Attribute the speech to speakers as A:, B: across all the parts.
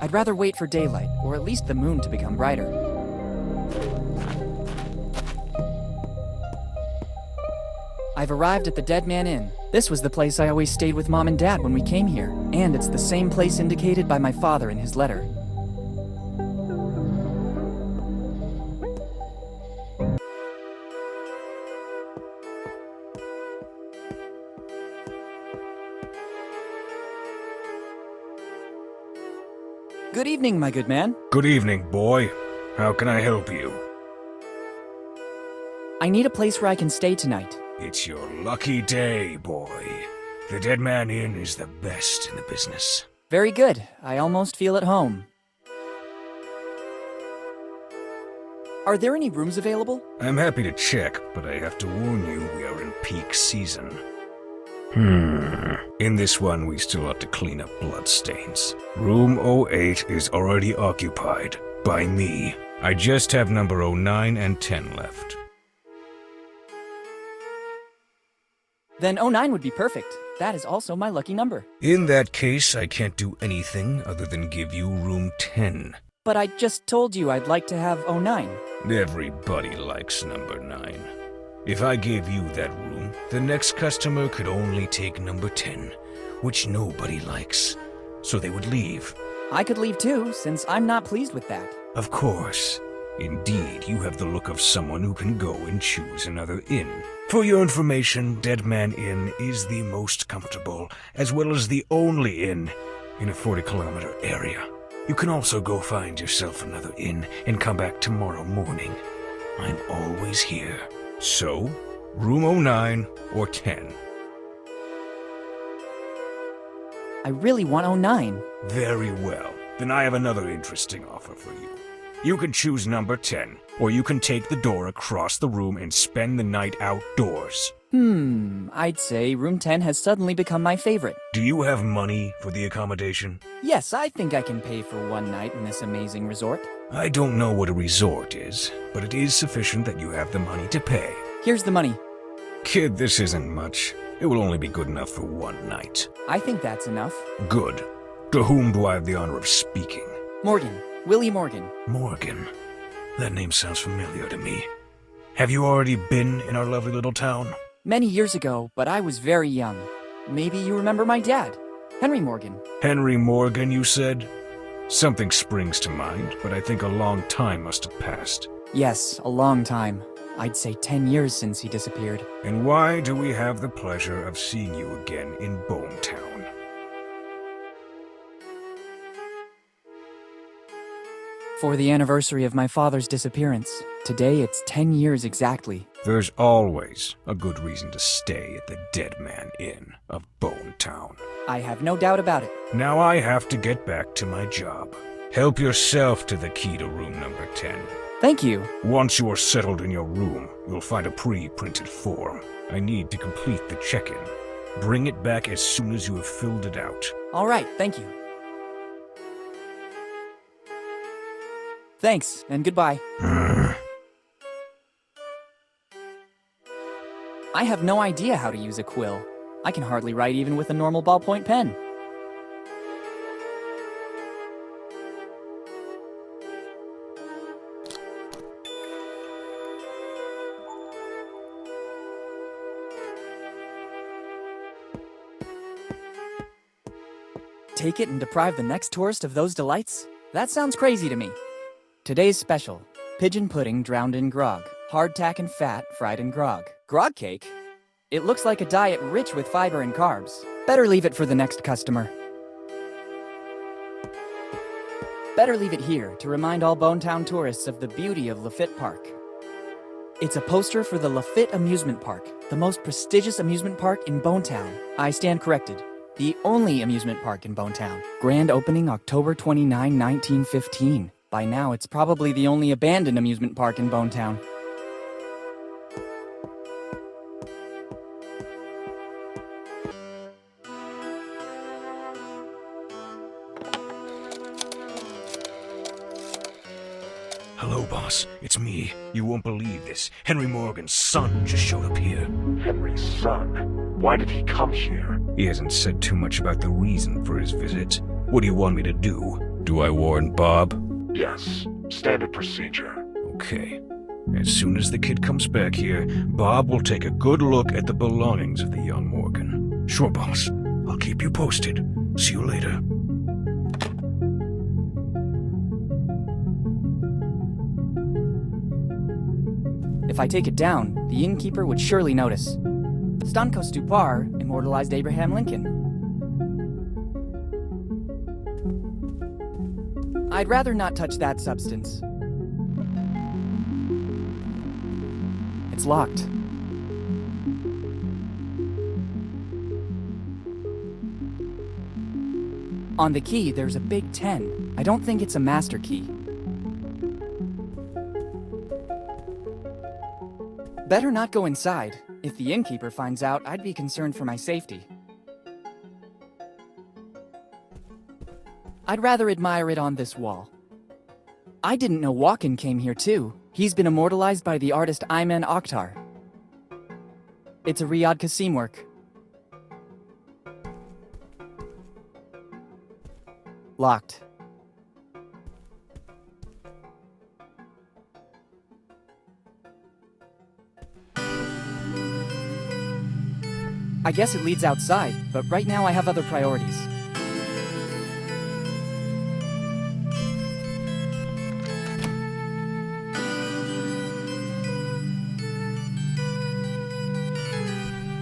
A: I'd rather wait for daylight, or at least the moon to become brighter. I've arrived at the Dead Man Inn. This was the place I always stayed with Mom and Dad when we came here, and it's the same place indicated by my father in his letter. Good evening, my good man.
B: Good evening, boy. How can I help you?
A: I need a place where I can stay tonight.
B: It's your lucky day, boy. The Dead Man Inn is the best in the business.
A: Very good. I almost feel at home. Are there any rooms available?
B: I'm happy to check, but I have to warn you, we are in peak season. In this one, we still have to clean up bloodstains. Room 08 is already occupied. By me. I just have number 09 and 10 left.
A: Then 09 would be perfect. That is also my lucky number.
B: In that case, I can't do anything other than give you room 10.
A: But I just told you I'd like to have 09.
B: Everybody likes number 9. If I gave you that room, the next customer could only take number 10, which nobody likes. So they would leave.
A: I could leave too, since I'm not pleased with that.
B: Of course. Indeed, you have the look of someone who can go and choose another inn. For your information, Dead Man Inn is the most comfortable, as well as the only inn in a 40-kilometer area. You can also go find yourself another inn and come back tomorrow morning. I'm always here. So, room 09 or 10.
A: I really want 09.
B: Very well. Then I have another interesting offer for you. You can choose number 10, or you can take the door across the room and spend the night outdoors.
A: I'd say room 10 has suddenly become my favorite.
B: Do you have money for the accommodation?
A: Yes, I think I can pay for one night in this amazing resort.
B: I don't know what a resort is, but it is sufficient that you have the money to pay.
A: Here's the money.
B: Kid, this isn't much. It will only be good enough for one night.
A: I think that's enough.
B: Good. To whom do I have the honor of speaking?
A: Morgan. Willy Morgan.
B: Morgan. That name sounds familiar to me. Have you already been in our lovely little town?
A: Many years ago, but I was very young. Maybe you remember my dad, Henry Morgan.
B: Henry Morgan, you said? Something springs to mind, but I think a long time must have passed.
A: Yes, a long time. I'd say 10 years since he disappeared.
B: And why do we have the pleasure of seeing you again in Bone Town?
A: For the anniversary of my father's disappearance. Today it's 10 years exactly.
B: There's always a good reason to stay at the Dead Man Inn of Bone Town.
A: I have no doubt about it.
B: Now I have to get back to my job. Help yourself to the key to room number 10.
A: Thank you.
B: Once you are settled in your room, you'll find a pre-printed form. I need to complete the check-in. Bring it back as soon as you have filled it out.
A: All right, thank you. Thanks, and goodbye. I have no idea how to use a quill. I can hardly write even with a normal ballpoint pen. Take it and deprive the next tourist of those delights? That sounds crazy to me. Today's special, pigeon pudding drowned in grog, hardtack and fat fried in grog. Grog cake? It looks like a diet rich with fiber and carbs. Better leave it for the next customer. Better leave it here to remind all Bonetown tourists of the beauty of Lafitte Park. It's a poster for the Lafitte Amusement Park, the most prestigious amusement park in Bonetown. I stand corrected. The only amusement park in Bonetown. Grand opening October 29, 1915. By now, it's probably the only abandoned amusement park in Bonetown.
B: Hello, boss. It's me. You won't believe this. Henry Morgan's son just showed up here.
C: Henry's son? Why did he come here?
B: He hasn't said too much about the reason for his visit. What do you want me to do? Do I warn Bob?
C: Yes, standard procedure.
B: Okay. As soon as the kid comes back here, Bob will take a good look at the belongings of the young Morgan. Sure, boss. I'll keep you posted. See you later.
A: If I take it down, the innkeeper would surely notice. Stanko Stupar immortalized Abraham Lincoln. I'd rather not touch that substance. It's locked. On the key, there's a big 10. I don't think it's a master key. Better not go inside. If the innkeeper finds out, I'd be concerned for my safety. I'd rather admire it on this wall. I didn't know Walken came here too. He's been immortalized by the artist Ayman Akhtar. It's a Riyadh Qasim work. Locked. I guess it leads outside, but right now I have other priorities.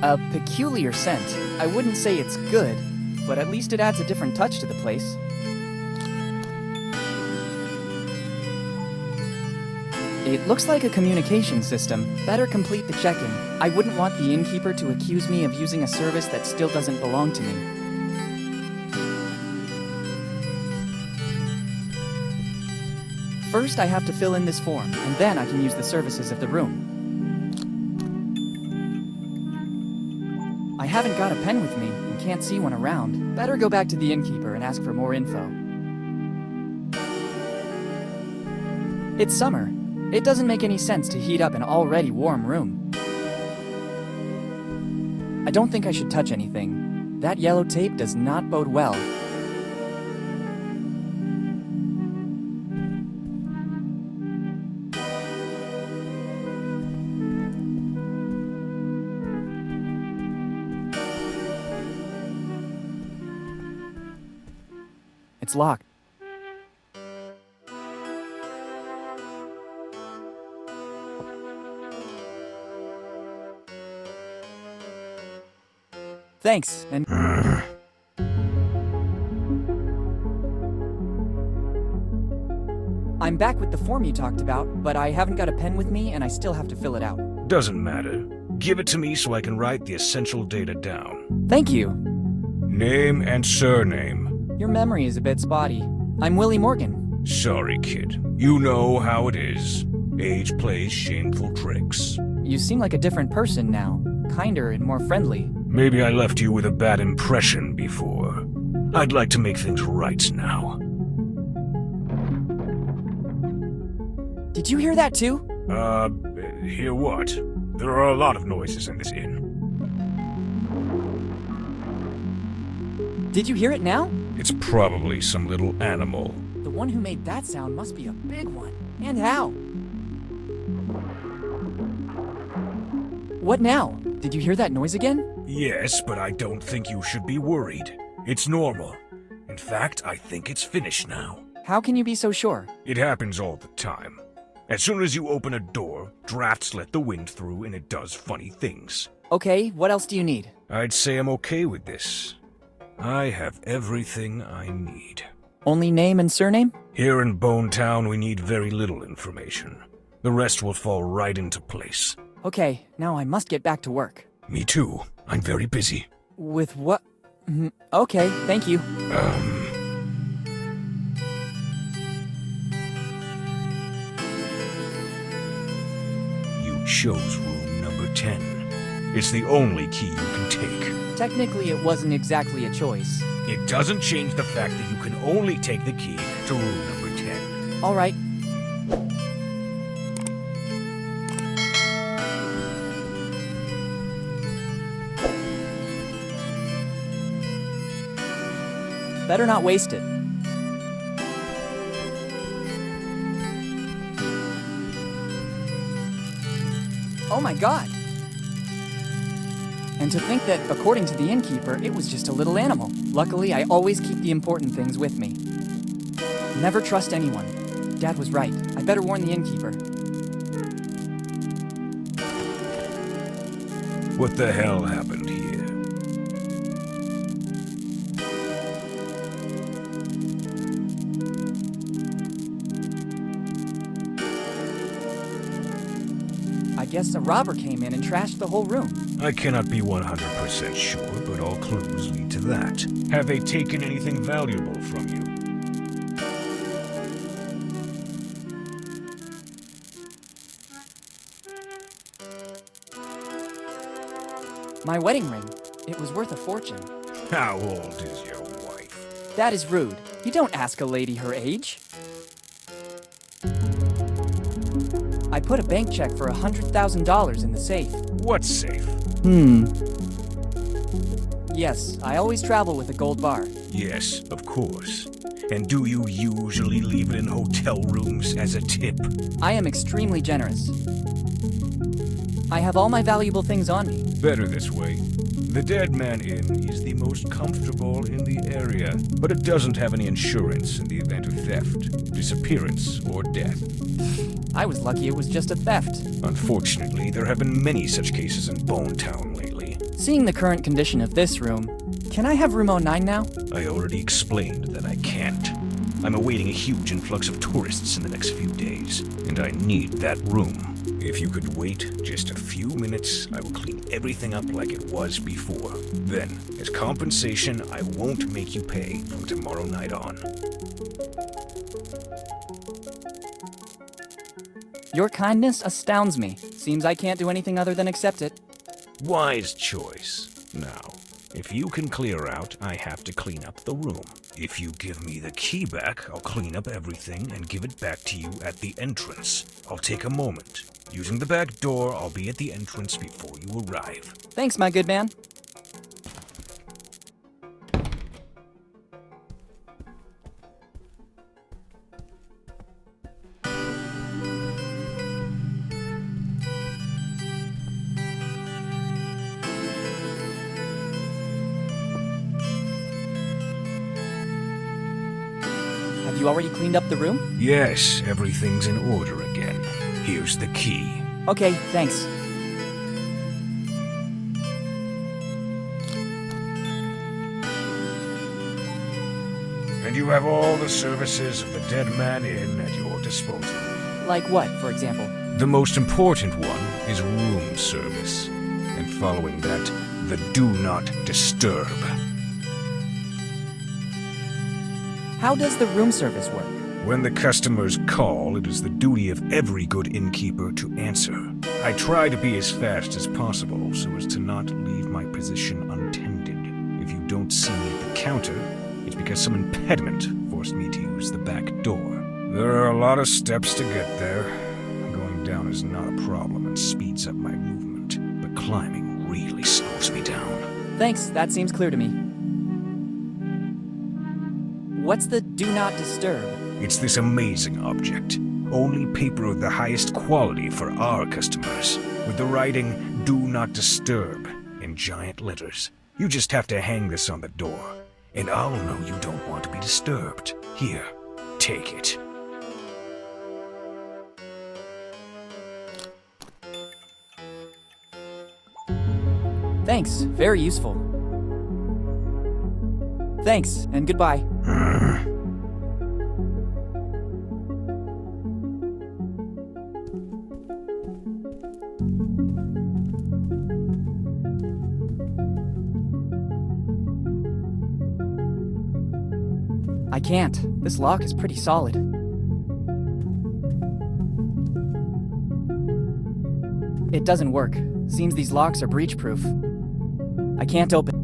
A: A peculiar scent. I wouldn't say it's good, but at least it adds a different touch to the place. It looks like a communication system. Better complete the check-in. I wouldn't want the innkeeper to accuse me of using a service that still doesn't belong to me. First, I have to fill in this form, and then I can use the services of the room. I haven't got a pen with me and can't see one around. Better go back to the innkeeper and ask for more info. It's summer. It doesn't make any sense to heat up an already warm room. I don't think I should touch anything. That yellow tape does not bode well. It's locked. Thanks, and... I'm back with the form you talked about, but I haven't got a pen with me and I still have to fill it out.
B: Doesn't matter. Give it to me so I can write the essential data down.
A: Thank you.
B: Name and surname.
A: Your memory is a bit spotty. I'm Willy Morgan.
B: Sorry, kid. You know how it is. Age plays shameful tricks.
A: You seem like a different person now. Kinder and more friendly.
B: Maybe I left you with a bad impression before. I'd like to make things right now.
A: Did you hear that too?
B: Hear what? There are a lot of noises in this inn.
A: Did you hear it now?
B: It's probably some little animal.
A: The one who made that sound must be a big one. And how? What now? Did you hear that noise again?
B: Yes, but I don't think you should be worried. It's normal. In fact, I think it's finished now.
A: How can you be so sure?
B: It happens all the time. As soon as you open a door, drafts let the wind through and it does funny things.
A: Okay, what else do you need?
B: I'd say I'm okay with this. I have everything I need.
A: Only name and surname?
B: Here in Bone Town, we need very little information. The rest will fall right into place.
A: Okay, now I must get back to work.
B: Me too. I'm very busy.
A: With what? Okay, thank you.
B: You chose room number 10. It's the only key you can take.
A: Technically, it wasn't exactly a choice.
B: It doesn't change the fact that you can only take the key to room number 10.
A: All right. Better not waste it. Oh my god! And to think that, according to the innkeeper, it was just a little animal. Luckily, I always keep the important things with me. Never trust anyone. Dad was right. I better warn the innkeeper.
B: What the hell happened here?
A: I guess a robber came in and trashed the whole room.
B: I cannot be 100% sure, but all clues lead to that. Have they taken anything valuable from you?
A: My wedding ring. It was worth a fortune.
B: How old is your wife?
A: That is rude. You don't ask a lady her age. I put a bank check for $100,000 in the safe.
B: What safe?
A: Yes, I always travel with a gold bar.
B: Yes, of course. And do you usually leave it in hotel rooms as a tip?
A: I am extremely generous. I have all my valuable things on me.
B: Better this way. The Dead Man Inn is the most comfortable in the area, but it doesn't have any insurance in the event of theft, disappearance, or death.
A: I was lucky it was just a theft.
B: Unfortunately, there have been many such cases in Bone Town lately.
A: Seeing the current condition of this room, can I have room 09 now?
B: I already explained that I can't. I'm awaiting a huge influx of tourists in the next few days, and I need that room. If you could wait just a few minutes, I will clean everything up like it was before. Then, as compensation, I won't make you pay from tomorrow night on.
A: Your kindness astounds me. Seems I can't do anything other than accept it.
B: Wise choice. Now, if you can clear out, I have to clean up the room. If you give me the key back, I'll clean up everything and give it back to you at the entrance. I'll take a moment. Using the back door, I'll be at the entrance before you arrive.
A: Thanks, my good man. Have you already cleaned up the room?
B: Yes, everything's in order again. Here's the key.
A: Okay, thanks.
B: And you have all the services of the Dead Man Inn at your disposal.
A: Like what, for example?
B: The most important one is room service. And following that, the Do Not Disturb.
A: How does the room service work?
B: When the customers call, it is the duty of every good innkeeper to answer. I try to be as fast as possible so as to not leave my position untended. If you don't see me at the counter, it's because some impediment forced me to use the back door. There are a lot of steps to get there. Going down is not a problem and speeds up my movement, but climbing really slows me down.
A: Thanks, that seems clear to me. What's the Do Not Disturb?
B: It's this amazing object. Only paper of the highest quality for our customers. With the writing, Do Not Disturb, in giant letters. You just have to hang this on the door, and I'll know you don't want to be disturbed. Here, take it.
A: Thanks, very useful. Thanks, and goodbye. I can't. This lock is pretty solid. It doesn't work. Seems these locks are breach-proof. I can't open.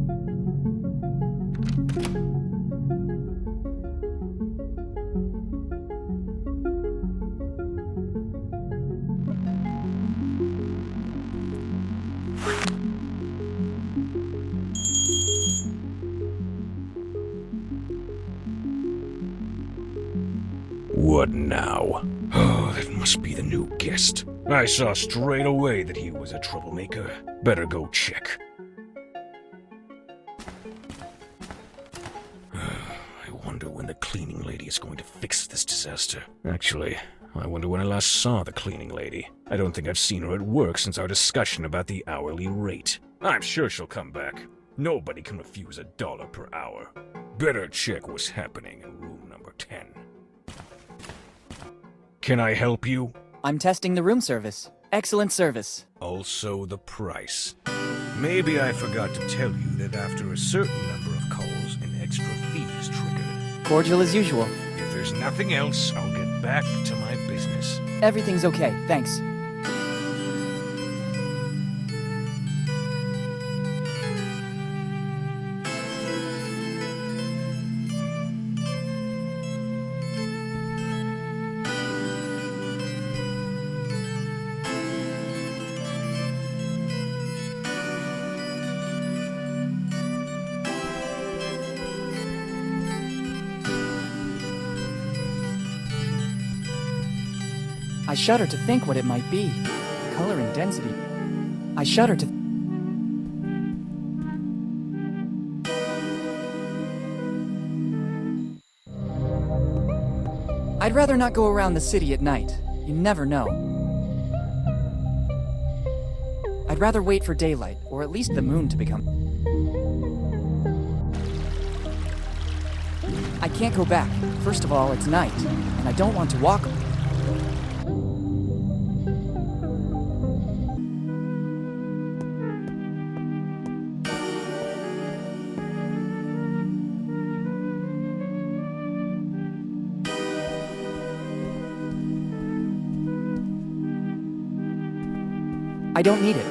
B: What now? Oh, that must be the new guest. I saw straight away that he was a troublemaker. Better go check. I wonder when the cleaning lady is going to fix this disaster. Actually, I wonder when I last saw the cleaning lady. I don't think I've seen her at work since our discussion about the hourly rate. I'm sure she'll come back. Nobody can refuse $1 per hour. Better check what's happening in room number 10. Can I help you?
A: I'm testing the room service. Excellent service.
B: Also the price. Maybe I forgot to tell you that after a certain number of calls, an extra fee is triggered.
A: Cordial as usual.
B: If there's nothing else, I'll get back to my business.
A: Everything's okay, thanks. I shudder to think what it might be. Color and density. I shudder to... I'd rather not go around the city at night. You never know. I'd rather wait for daylight, or at least the moon to become... I can't go back. First of all, it's night, and I don't want to walk... I don't need it.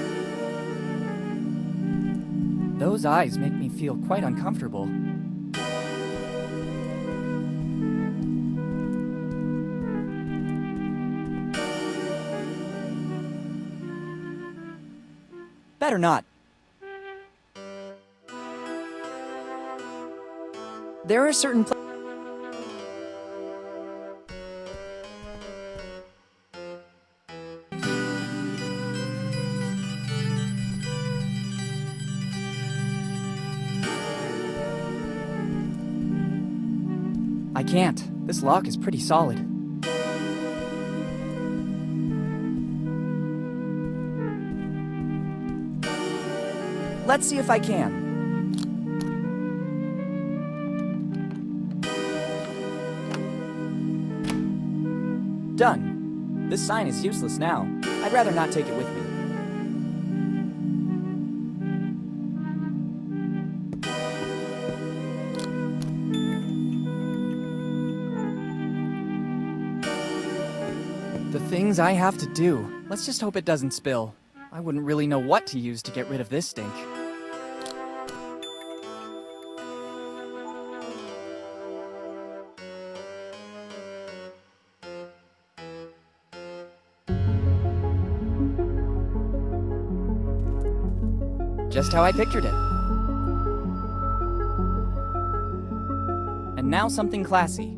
A: Those eyes make me feel quite uncomfortable. Better not. There are certain I can't. This lock is pretty solid. Let's see if I can. Done. This sign is useless now. I'd rather not take it with me. The things I have to do. Let's just hope it doesn't spill. I wouldn't really know what to use to get rid of this stink. Just how I pictured it. And now something classy.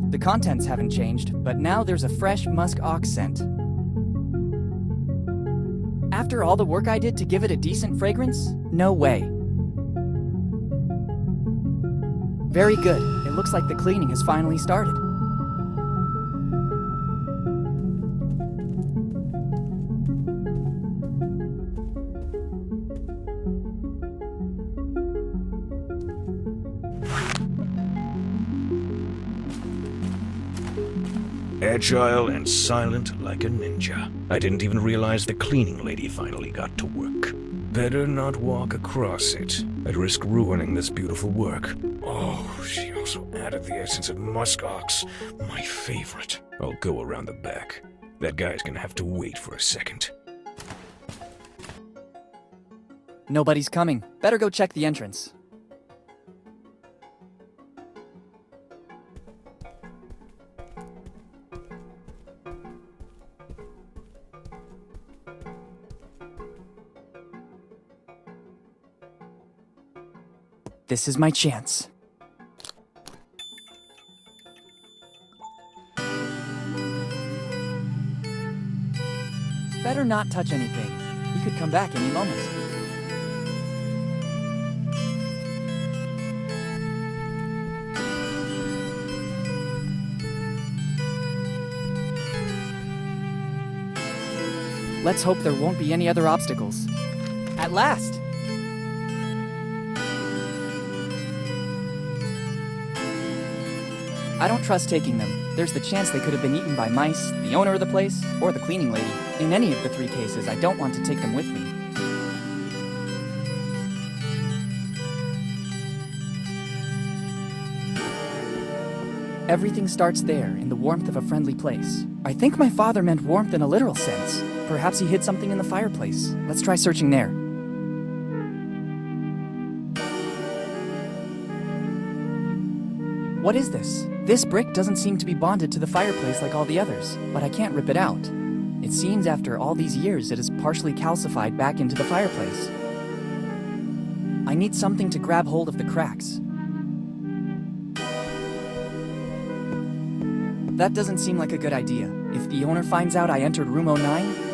A: The contents haven't changed, but now there's a fresh musk ox scent. After all the work I did to give it a decent fragrance? No way. Very good. It looks like the cleaning has finally started.
B: Agile and silent like a ninja. I didn't even realize the cleaning lady finally got to work. Better not walk across it. I'd risk ruining this beautiful work. Oh, she also added the essence of muskox, my favorite. I'll go around the back. That guy's gonna have to wait for a second.
A: Nobody's coming. Better go check the entrance. This is my chance. better not touch anything. He could come back any moment. Let's hope there won't be any other obstacles. At last! I don't trust taking them. There's the chance they could have been eaten by mice, the owner of the place, or the cleaning lady. In any of the three cases, I don't want to take them with me. Everything starts there, in the warmth of a friendly place. I think my father meant warmth in a literal sense. Perhaps he hid something in the fireplace. Let's try searching there. What is this? This brick doesn't seem to be bonded to the fireplace like all the others, but I can't rip it out. It seems after all these years it is partially calcified back into the fireplace. I need something to grab hold of the cracks. That doesn't seem like a good idea. If the owner finds out I entered room 09,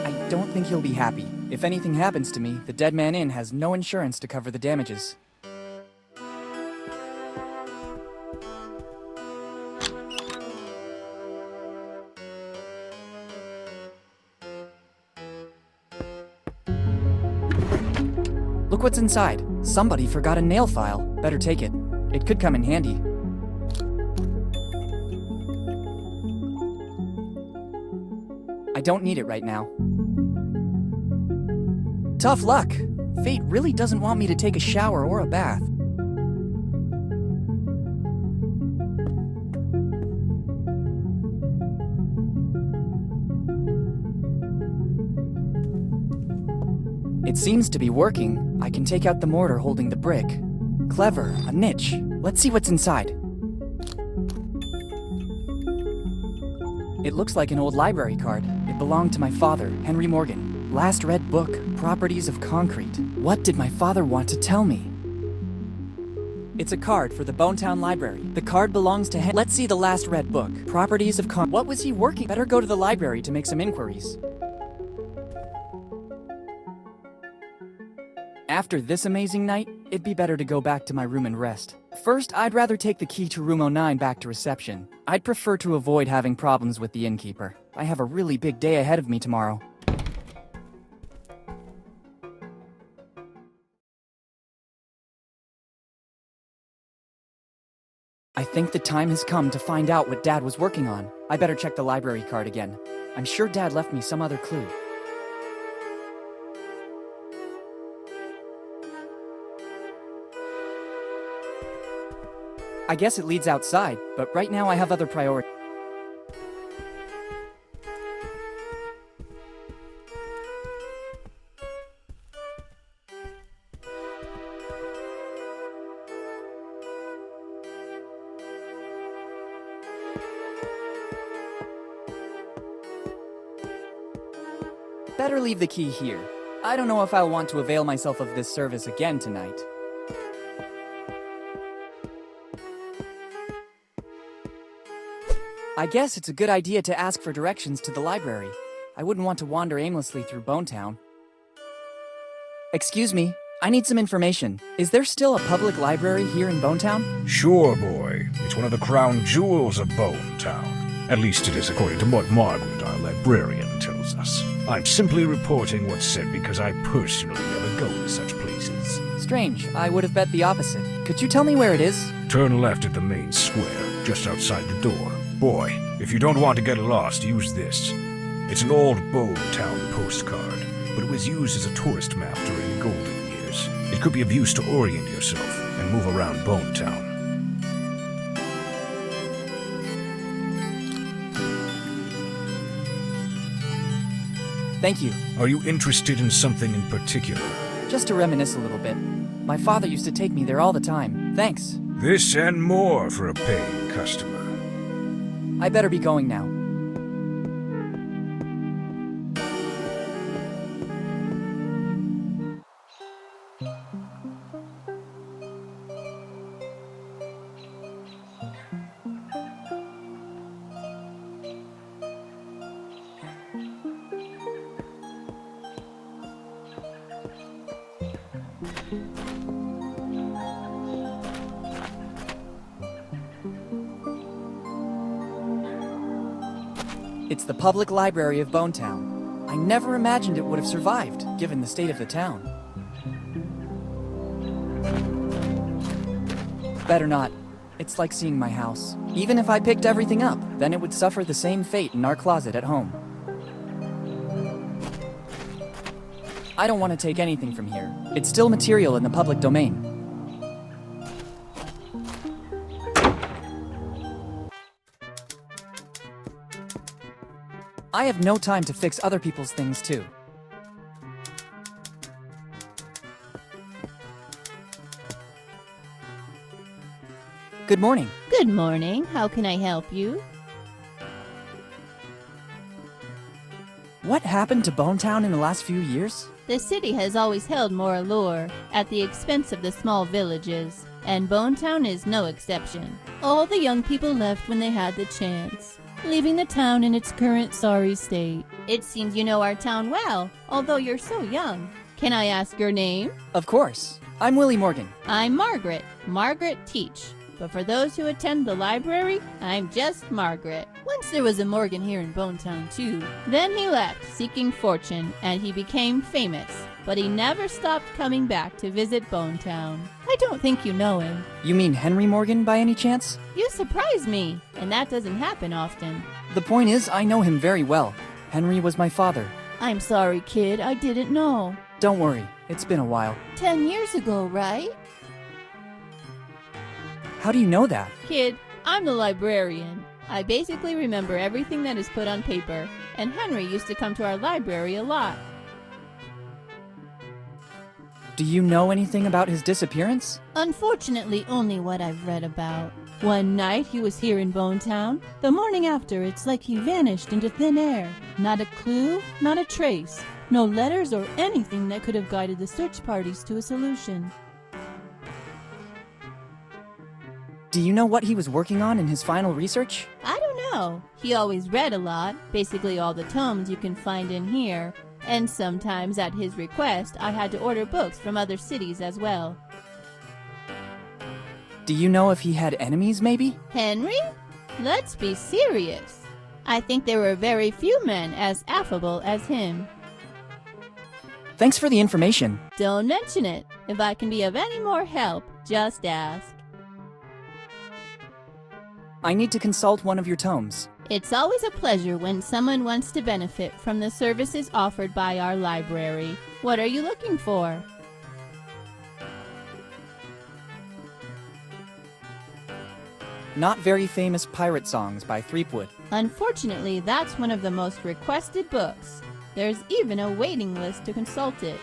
A: I don't think he'll be happy. If anything happens to me, the Dead Man Inn has no insurance to cover the damages. Look what's inside. Somebody forgot a nail file. Better take it. It could come in handy. I don't need it right now. Tough luck! Fate really doesn't want me to take a shower or a bath. It seems to be working. I can take out the mortar holding the brick. Clever, a niche. Let's see what's inside. It looks like an old library card. It belonged to my father, Henry Morgan. Last read book, Properties of Concrete. What did my father want to tell me? It's a card for the Bonetown Library. The card belongs to Let's see the last read book, Properties of Concrete. What was he working? Better go to the library to make some inquiries. After this amazing night, it'd be better to go back to my room and rest. First, I'd rather take the key to room 09 back to reception. I'd prefer to avoid having problems with the innkeeper. I have a really big day ahead of me tomorrow. I think the time has come to find out what Dad was working on. I better check the library card again. I'm sure Dad left me some other clue. I guess it leads outside, but right now I have other priorities. Better leave the key here. I don't know if I'll want to avail myself of this service again tonight. I guess it's a good idea to ask for directions to the library. I wouldn't want to wander aimlessly through Bonetown. Excuse me, I need some information. Is there still a public library here in Bonetown?
B: Sure, boy. It's one of the crown jewels of Bonetown. At least it is according to what Margaret, our librarian, tells us. I'm simply reporting what's said because I personally never go to such places.
A: Strange, I would have bet the opposite. Could you tell me where it is?
B: Turn left at the main square, just outside the door. Boy, if you don't want to get lost, use this. It's an old Bonetown postcard, but it was used as a tourist map during the golden years. It could be of use to orient yourself and move around Bonetown.
A: Thank you.
B: Are you interested in something in particular?
A: Just to reminisce a little bit. My father used to take me there all the time. Thanks.
B: This and more for a paying customer.
A: I better be going now. It's the public library of Bonetown. I never imagined it would have survived, given the state of the town. Better not. It's like seeing my house. Even if I picked everything up, then it would suffer the same fate in our closet at home. I don't want to take anything from here. It's still material in the public domain. I have no time to fix other people's things, too. Good morning.
D: Good morning. How can I help you?
A: What happened to Bonetown in the last few years?
D: The city has always held more allure, at the expense of the small villages, and Bonetown is no exception. All the young people left when they had the chance, leaving the town in its current sorry state. It seems you know our town well, although you're so young. Can I ask your name?
A: Of course. I'm Willy Morgan.
D: I'm Margaret. Margaret Teach. But for those who attend the library, I'm just Margaret. Once there was a Morgan here in Bonetown too. Then he left, seeking fortune, and he became famous. But he never stopped coming back to visit Bonetown. I don't think you know him.
A: You mean Henry Morgan by any chance?
D: You surprise me, and that doesn't happen often.
A: The point is, I know him very well. Henry was my father.
D: I'm sorry, kid, I didn't know.
A: Don't worry, it's been a while.
D: 10 years ago, right?
A: How do you know that?
D: Kid, I'm the librarian. I basically remember everything that is put on paper, and Henry used to come to our library a lot.
A: Do you know anything about his disappearance?
D: Unfortunately, only what I've read about. One night he was here in Bonetown. The morning after, it's like he vanished into thin air. Not a clue, not a trace. No letters or anything that could have guided the search parties to a solution.
A: Do you know what he was working on in his final research?
D: I don't know. He always read a lot, basically all the tomes you can find in here. And sometimes, at his request, I had to order books from other cities as well.
A: Do you know if he had enemies, maybe?
D: Henry? Let's be serious. I think there were very few men as affable as him.
A: Thanks for the information.
D: Don't mention it. If I can be of any more help, just ask.
A: I need to consult one of your tomes.
D: It's always a pleasure when someone wants to benefit from the services offered by our library. What are you looking for?
A: Not very famous pirate songs by Threepwood.
D: Unfortunately, that's one of the most requested books. There's even a waiting list to consult it.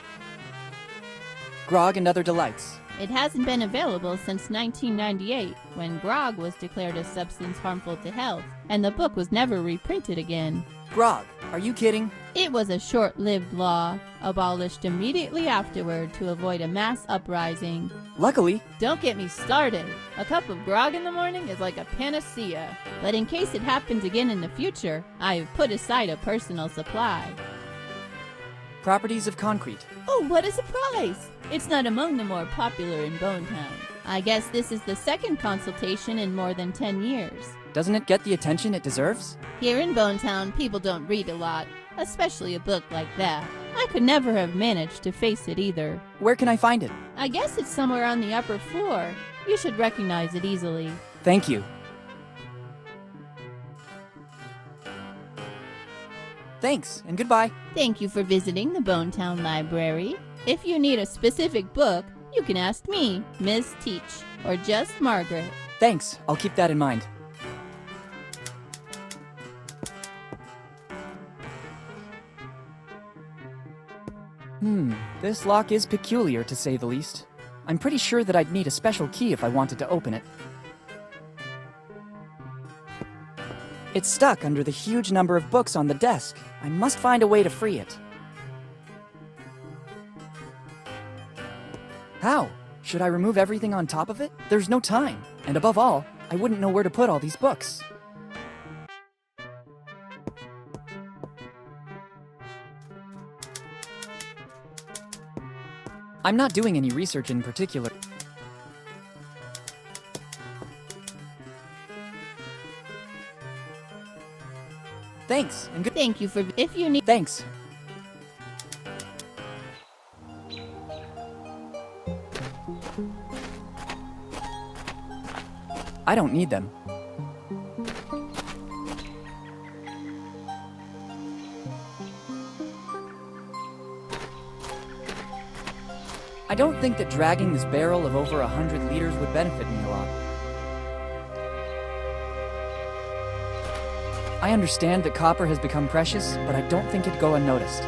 A: Grog and Other Delights.
D: It hasn't been available since 1998, when grog was declared a substance harmful to health, and the book was never reprinted again.
A: Grog, are you kidding?
D: It was a short-lived law, abolished immediately afterward to avoid a mass uprising.
A: Luckily,
D: Don't get me started. A cup of grog in the morning is like a panacea. But in case it happens again in the future, I have put aside a personal supply.
A: Properties of Concrete.
D: Oh, what a surprise! It's not among the more popular in Bonetown. I guess this is the second consultation in more than 10 years.
A: Doesn't it get the attention it deserves?
D: Here in Bonetown, people don't read a lot, especially a book like that. I could never have managed to face it either.
A: Where can I find it?
D: I guess it's somewhere on the upper floor. You should recognize it easily.
A: Thank you. Thanks, and goodbye.
D: Thank you for visiting the Bonetown Library. If you need a specific book, you can ask me, Miss Teach, or just Margaret.
A: Thanks, I'll keep that in mind. This lock is peculiar, to say the least. I'm pretty sure that I'd need a special key if I wanted to open it. It's stuck under the huge number of books on the desk. I must find a way to free it. How? Should I remove everything on top of it? There's no time. And above all, I wouldn't know where to put all these books. I'm not doing any research in particular. Thanks, and good.
D: Thank you for. If you need.
A: Thanks. I don't need them. I don't think that dragging this barrel of over 100 liters would benefit me a lot. I understand that copper has become precious, but I don't think it'd go unnoticed.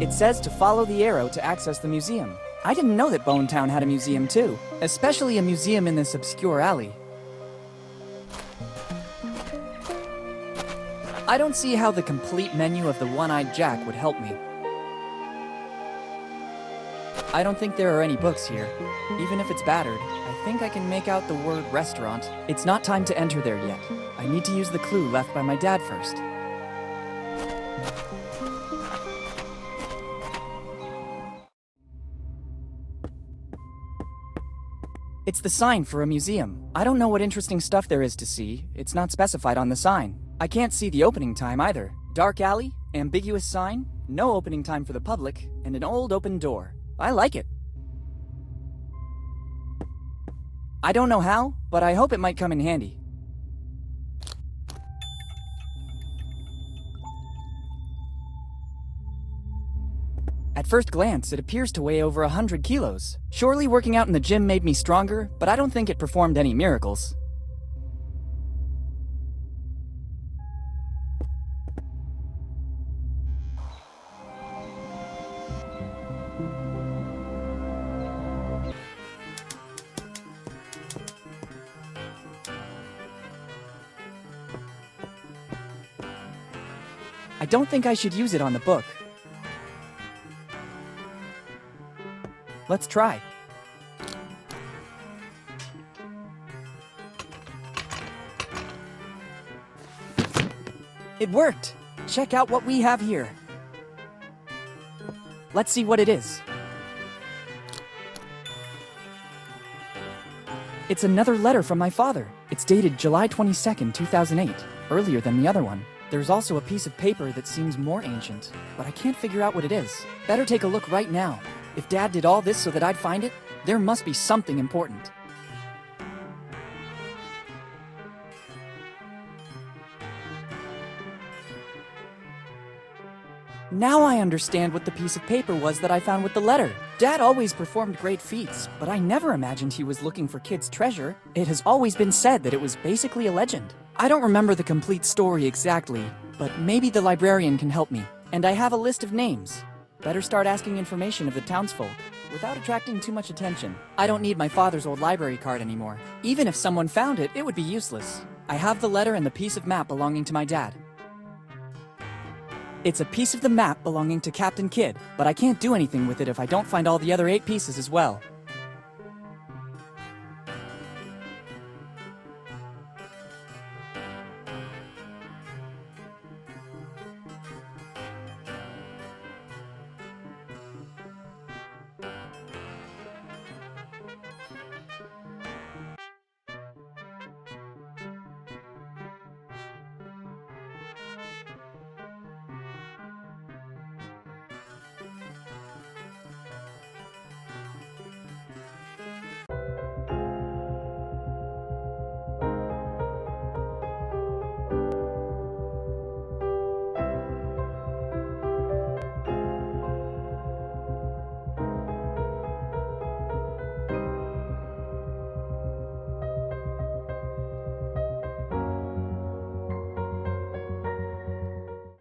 A: It says to follow the arrow to access the museum. I didn't know that Bonetown had a museum too, especially a museum in this obscure alley. I don't see how the complete menu of the One-Eyed Jack would help me. I don't think there are any books here. Even if it's battered, I think I can make out the word restaurant. It's not time to enter there yet. I need to use the clue left by my dad first. It's the sign for a museum. I don't know what interesting stuff there is to see. It's not specified on the sign. I can't see the opening time either. Dark alley, ambiguous sign, no opening time for the public, and an old open door. I like it. I don't know how, but I hope it might come in handy. At first glance, it appears to weigh over 100 kilos. Surely working out in the gym made me stronger, but I don't think it performed any miracles. I don't think I should use it on the book. Let's try. It worked! Check out what we have here. Let's see what it is. It's another letter from my father. It's dated July 22nd, 2008, earlier than the other one. There's also a piece of paper that seems more ancient, but I can't figure out what it is. Better take a look right now. If Dad did all this so that I'd find it, there must be something important. Now I understand what the piece of paper was that I found with the letter. Dad always performed great feats, but I never imagined he was looking for kids' treasure. It has always been said that it was basically a legend. I don't remember the complete story exactly, but maybe the librarian can help me. And I have a list of names. Better start asking information of the townsfolk, without attracting too much attention. I don't need my father's old library card anymore. Even if someone found it, it would be useless. I have the letter and the piece of map belonging to my dad. It's a piece of the map belonging to Captain Kidd, but I can't do anything with it if I don't find all the other 8 pieces as well.